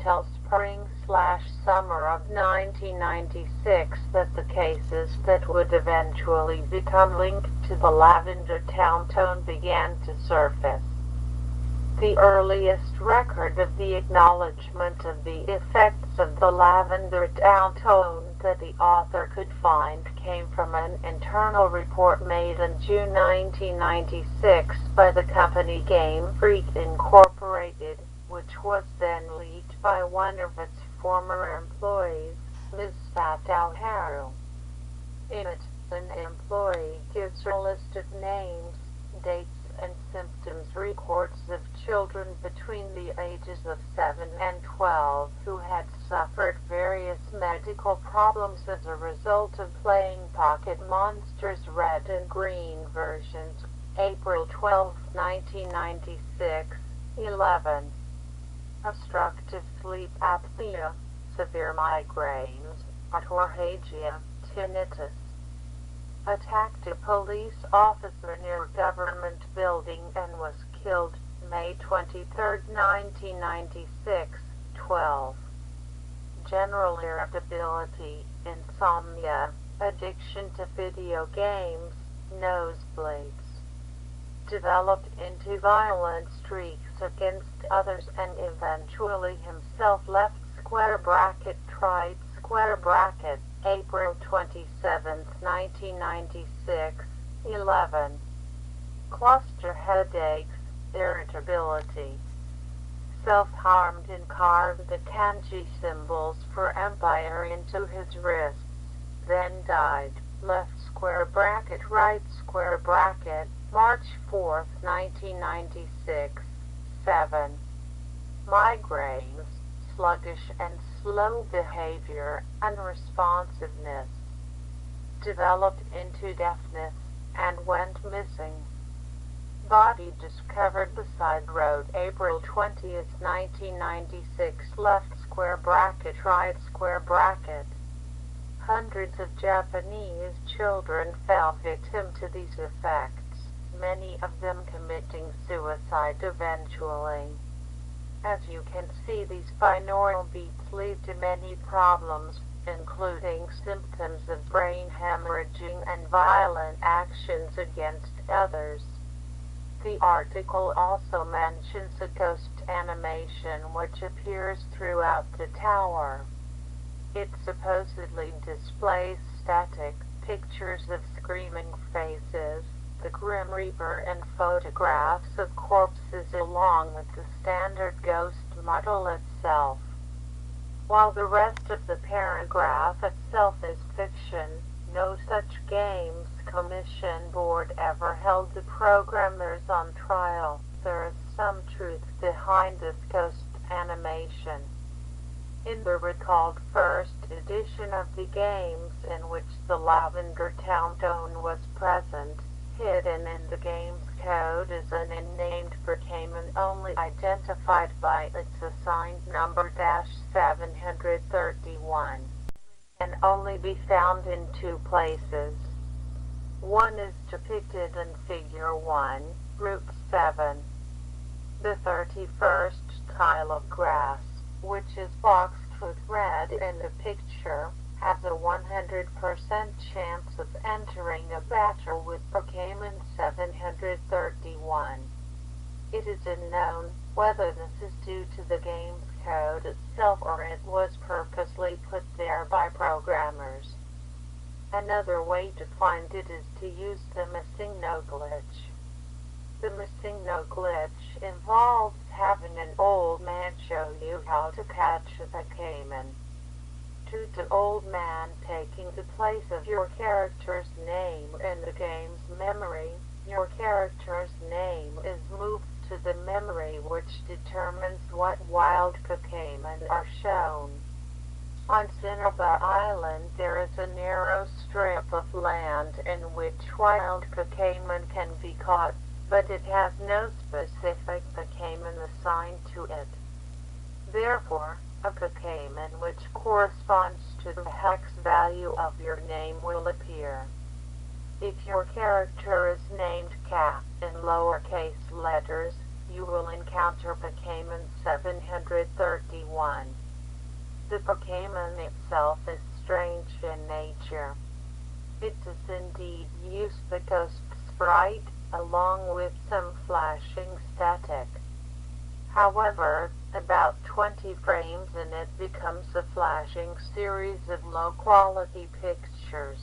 till spring/summer of 1996 that the cases that would eventually become linked to the lavender town tone began to surface. The earliest record of the acknowledgement of the effects of the lavender town tone that the author could find came from an internal report made in June 1996 by the company Game Freak Incorporated, which was then leaked by one of its former employees, Ms. Fatau Haru. In it, an employee gives a list of names, dates, and symptoms records of children between the ages of 7 and 12 who had suffered various medical problems as a result of playing Pocket Monsters Red and Green versions. April 12, 1996, 11. Obstructive sleep apnea, severe migraines, autorrhagia, tinnitus. Attacked a police officer near a government building and was killed, May 23, 1996, 12. General irritability, insomnia, addiction to video games, nosebleeds. Developed into violent streaks against others and eventually himself left square bracket tried square bracket. April 27, 1996, 11. Cluster headaches, irritability. Self-harmed and carved the kanji symbols for empire into his wrists, then died, left square bracket right square bracket, March 4, 1996, 7. Migraines, sluggish and slow behavior, unresponsiveness. Developed into deafness, and went missing. Body discovered beside road April 20, 1996 left square bracket right square bracket. Hundreds of Japanese children fell victim to these effects, many of them committing suicide eventually. As you can see, these binaural beats lead to many problems, including symptoms of brain hemorrhaging and violent actions against others. The article also mentions a ghost animation which appears throughout the tower. It supposedly displays static pictures of screaming faces, the Grim Reaper, and photographs of corpses along with the standard ghost model itself. While the rest of the paragraph itself is fiction, no such games commission board ever held the programmers on trial. There is some truth behind this ghost animation. In the recalled first edition of the games in which the Lavender Town tone was present, hidden in the game's code is an unnamed Pokémon only identified by its assigned number -731. Can only be found in two places. One is depicted in Figure 1, Route 7. The 31st tile of grass, which is boxed with red in the picture, has a 100% chance of entering a battle with Pokémon 731. It is unknown whether this is due to the game's code itself or it was purposely put there by programmers. Another way to find it is to use the missing no glitch. The missing no glitch involves having an old man show you how to catch a Pokémon. Due to old man taking the place of your character's name in the game's memory, your character's name is moved to the memory which determines what wild Pokémon are shown. On Cinnaba Island there is a narrow strip of land in which wild Pokémon can be caught, but it has no specific Pokémon assigned to it. Therefore, a Pokémon which corresponds to the hex value of your name will appear. If your character is named Cat in lowercase letters, you will encounter Pokémon 731. The Pokémon itself is strange in nature. It does indeed use the ghost sprite, along with some flashing static. However, about 20 frames and it becomes a flashing series of low-quality pictures.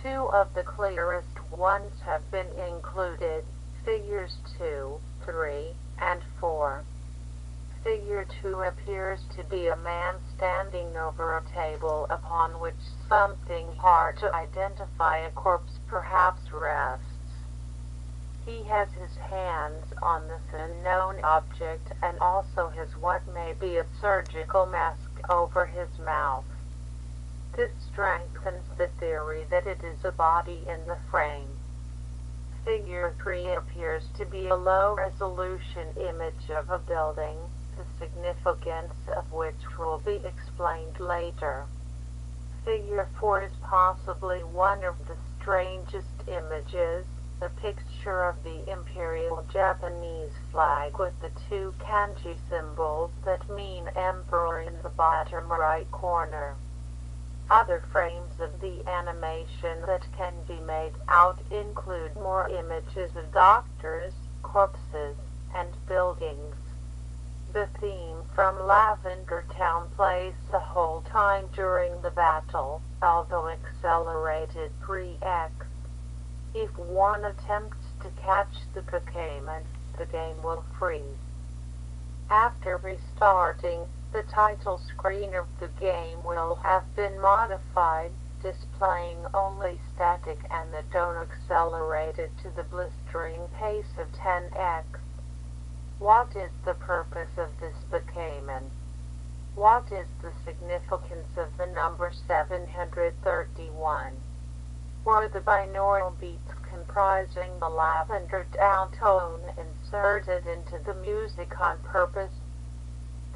Two of the clearest ones have been included, figures 2, 3, and 4. Figure 2 appears to be a man standing over a table upon which something hard to identify, a corpse perhaps, rests. He has his hands on this unknown object and also has what may be a surgical mask over his mouth. This strengthens the theory that it is a body in the frame. Figure 3 appears to be a low-resolution image of a building, the significance of which will be explained later. Figure 4 is possibly one of the strangest images, a picture of the Imperial Japanese flag with the two kanji symbols that mean emperor in the bottom right corner. Other frames of the animation that can be made out include more images of doctors, corpses, and buildings. The theme from Lavender Town plays the whole time during the battle, although accelerated 3x. If one attempts to catch the Pokémon, the game will freeze. After restarting, the title screen of the game will have been modified, displaying only static and the tone accelerated to the blistering pace of 10x. What is the purpose of this Pokémon? What is the significance of the number 731? Were the binaural beats comprising the Lavender Town tone inserted into the music on purpose?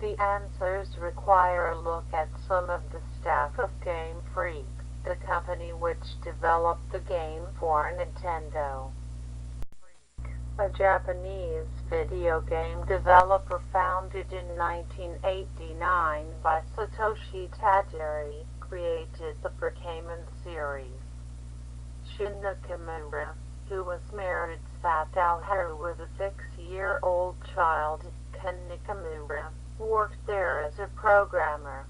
The answers require a look at some of the staff of Game Freak, the company which developed the game for Nintendo. A Japanese video game developer founded in 1989 by Satoshi Tajiri, created the Pokémon series. Shin Nakamura, who was married Sato Haru with a 6-year-old child, Ken Nakamura, worked there as a programmer.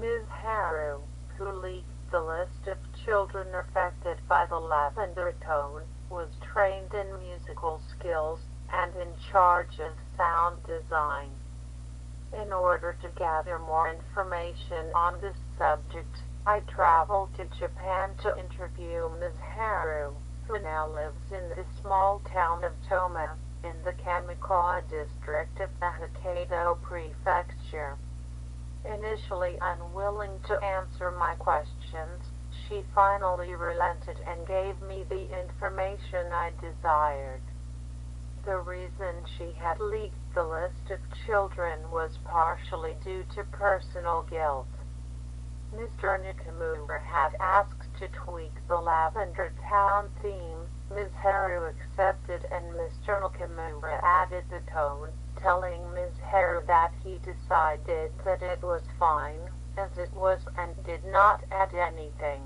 Ms. Haru, who leaked the list of children affected by the lavender tone, was trained in musical skills and in charge of sound design. In order to gather more information on this subject, I traveled to Japan to interview Ms. Haru, who now lives in the small town of Toma, in the Kamikawa district of the Hokkaido prefecture. Initially unwilling to answer my questions, she finally relented and gave me the information I desired. The reason she had leaked the list of children was partially due to personal guilt. Mr. Nakamura had asked to tweak the Lavender Town theme. Ms. Haru accepted and Mr. Nakamura added the tone, telling Ms. Haru that he decided that it was fine, as it was, and did not add anything.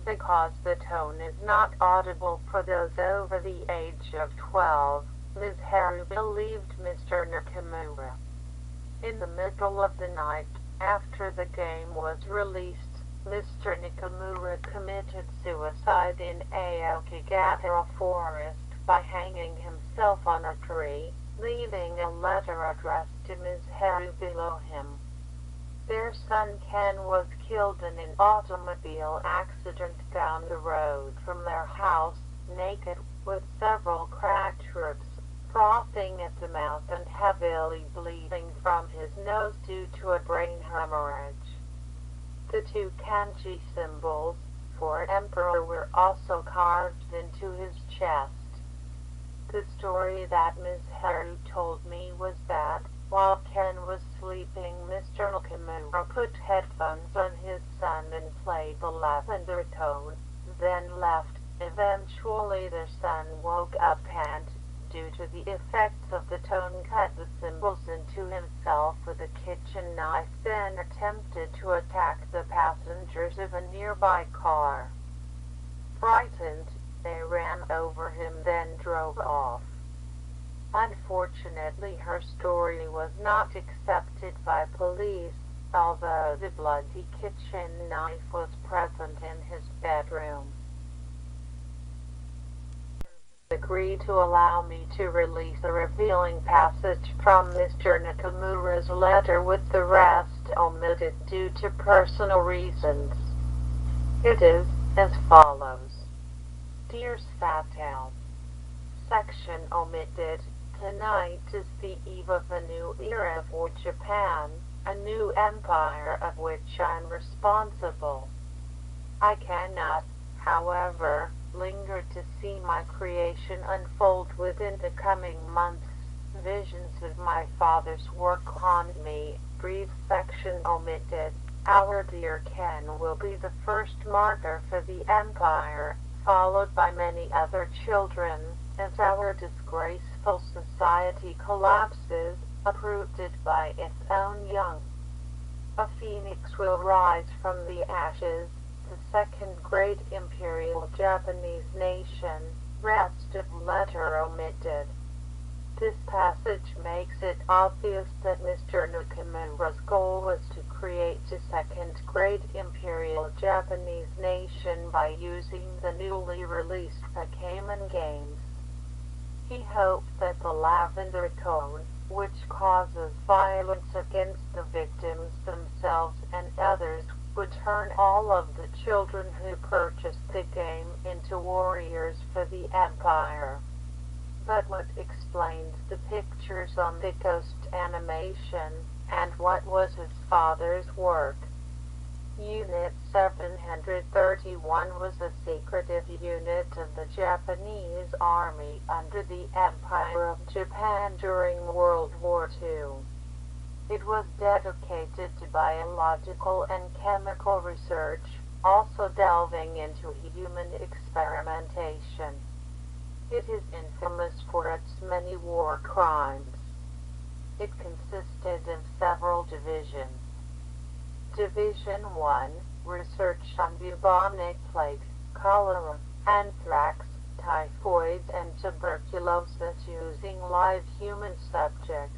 Because the tone is not audible for those over the age of 12, Ms. Haru believed Mr. Nakamura. In the middle of the night, after the game was released, Mr. Nakamura committed suicide in Aokigahara Forest by hanging himself on a tree, leaving a letter addressed to Ms. Haru below him. Their son Ken was killed in an automobile accident down the road from their house, naked, with several cracked ribs, frothing at the mouth and heavily bleeding from his nose due to a brain hemorrhage. The two kanji symbols for emperor were also carved into his chest. The story that Ms. Haru told me was that, while Ken was sleeping, Mr. Nakamura put headphones on his son and played the lavender tone, then left. Eventually their son woke up and, due to the effects of the tone, cut the symbols into himself with a kitchen knife, then attempted to attack the passengers of a nearby car. Frightened, they ran over him, then drove off. Unfortunately, her story was not accepted by police, although the bloody kitchen knife was present in his bedroom. Agreed to allow me to release a revealing passage from Mr. Nakamura's letter, with the rest omitted due to personal reasons. It is as follows. Dear Satel, section omitted. Tonight is the eve of a new era for Japan, a new empire of which I'm responsible. I cannot, however, linger to see my creation unfold within the coming months. Visions of my father's work haunt me. Brief section omitted. Our dear Ken will be the first martyr for the empire, followed by many other children, as our disgraceful society collapses, uprooted by its own young. A phoenix will rise from the ashes, the second great imperial Japanese nation. Rest of letter omitted. This passage makes it obvious that Mr. Nakamura's goal was to create a second great imperial Japanese nation by using the newly released Pokémon games. He hoped that the lavender tone, which causes violence against the victims themselves and others, would turn all of the children who purchased the game into warriors for the empire. But what explains the pictures on the ghost animation, and what was his father's work? Unit 731 was a secretive unit of the Japanese Army under the Empire of Japan during World War II. It was dedicated to biological and chemical research, also delving into human experimentation. It is infamous for its many war crimes. It consisted of several divisions. Division 1, research on bubonic plague, cholera, anthrax, typhoid, and tuberculosis using live human subjects.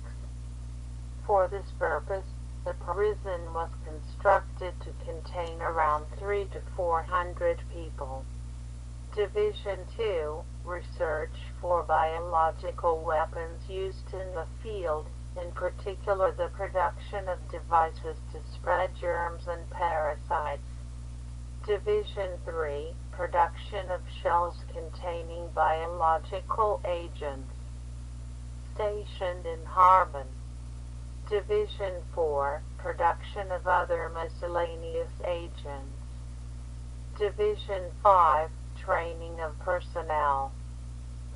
For this purpose, the prison was constructed to contain around 300 to 400 people. Division 2, research for biological weapons used in the field, in particular the production of devices to spread germs and parasites. Division 3, production of shells containing biological agents. Stationed in Harbin. Division 4, production of other miscellaneous agents. Division 5, training of personnel.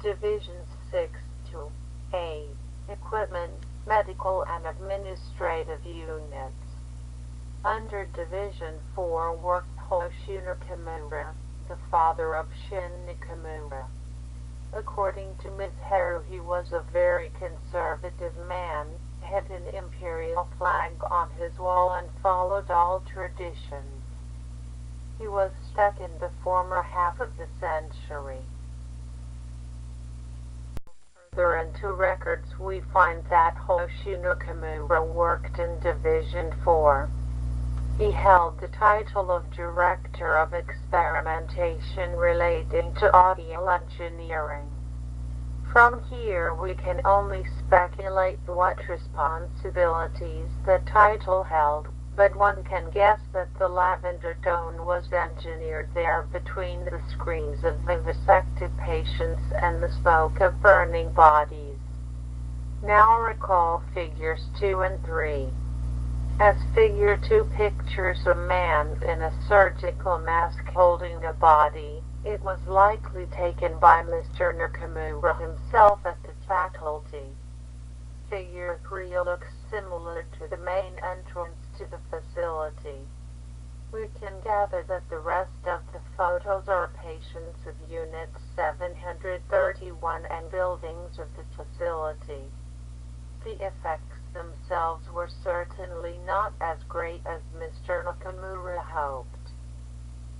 Divisions 6 to 8, equipment, medical and administrative units. Under Division 4 worked Hoshi Nakamura, the father of Shin Nakamura. According to Ms. Haru, he was a very conservative man, had an imperial flag on his wall and followed all traditions. He was stuck in the former half of the century. Further into records we find that Hoshi Nakamura worked in Division 4. He held the title of Director of Experimentation relating to audio engineering. From here we can only speculate what responsibilities the title held, but one can guess that the lavender tone was engineered there between the screams of vivisected patients and the smoke of burning bodies. Now recall figures 2 and 3. As figure 2 pictures a man in a surgical mask holding a body, it was likely taken by Mr. Nakamura himself at the faculty. Figure 3 looks similar to the main entrance to the facility. We can gather that the rest of the photos are patients of Unit 731 and buildings of the facility. The effects themselves were certainly not as great as Mr. Nakamura hoped.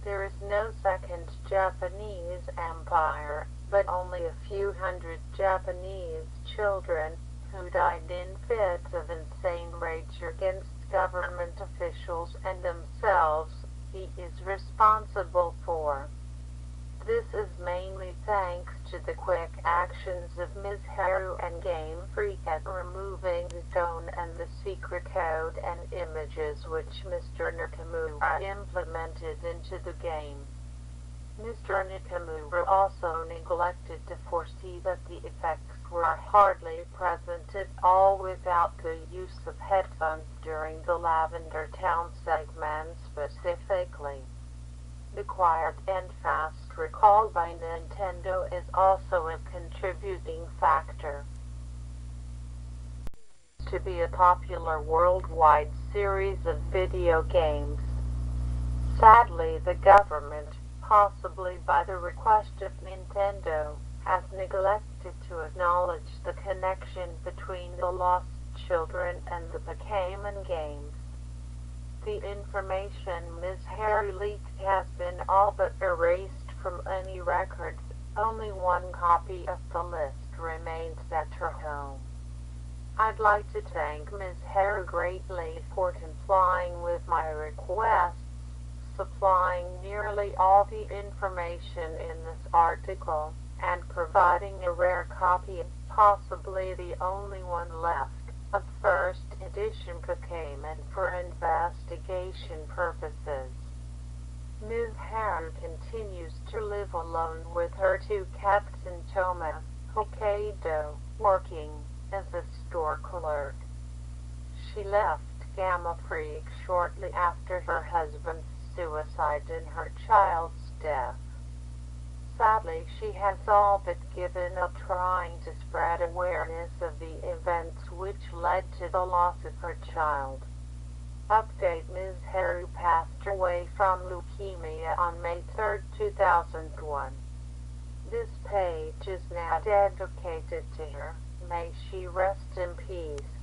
There is no second Japanese empire, but only a few hundred Japanese children who died in fits of insane rage against government officials and themselves, he is responsible for. This is mainly thanks to the quick actions of Ms. Haru and Game Freak at removing the tone and the secret code and images which Mr. Nakamura implemented into the game. Mr. Nakamura also neglected to foresee that the effects were hardly present at all without the use of headphones during the Lavender Town segment specifically. The quiet and fast recall by Nintendo is also a contributing factor. To be a popular worldwide series of video games. Sadly, the government, possibly by the request of Nintendo, has neglected to acknowledge the connection between the lost children and the Pokémon games. The information Ms. Haru leaked has been all but erased from any records. Only one copy of the list remains at her home. I'd like to thank Ms. Haru greatly for complying with my requests, supplying nearly all the information in this article, and providing a rare copy, possibly the only one left, of first edition Pokémon for investigation purposes. Ms. Haru continues to live alone with her two cats in Toma, Hokkaido, working as a store clerk. She left Gamma Freak shortly after her husband's suicide and her child's death. Sadly, she has all but given up trying to spread awareness of the events which led to the loss of her child. Update: Ms. Haru passed away from leukemia on May 3, 2001. This page is now dedicated to her. May she rest in peace.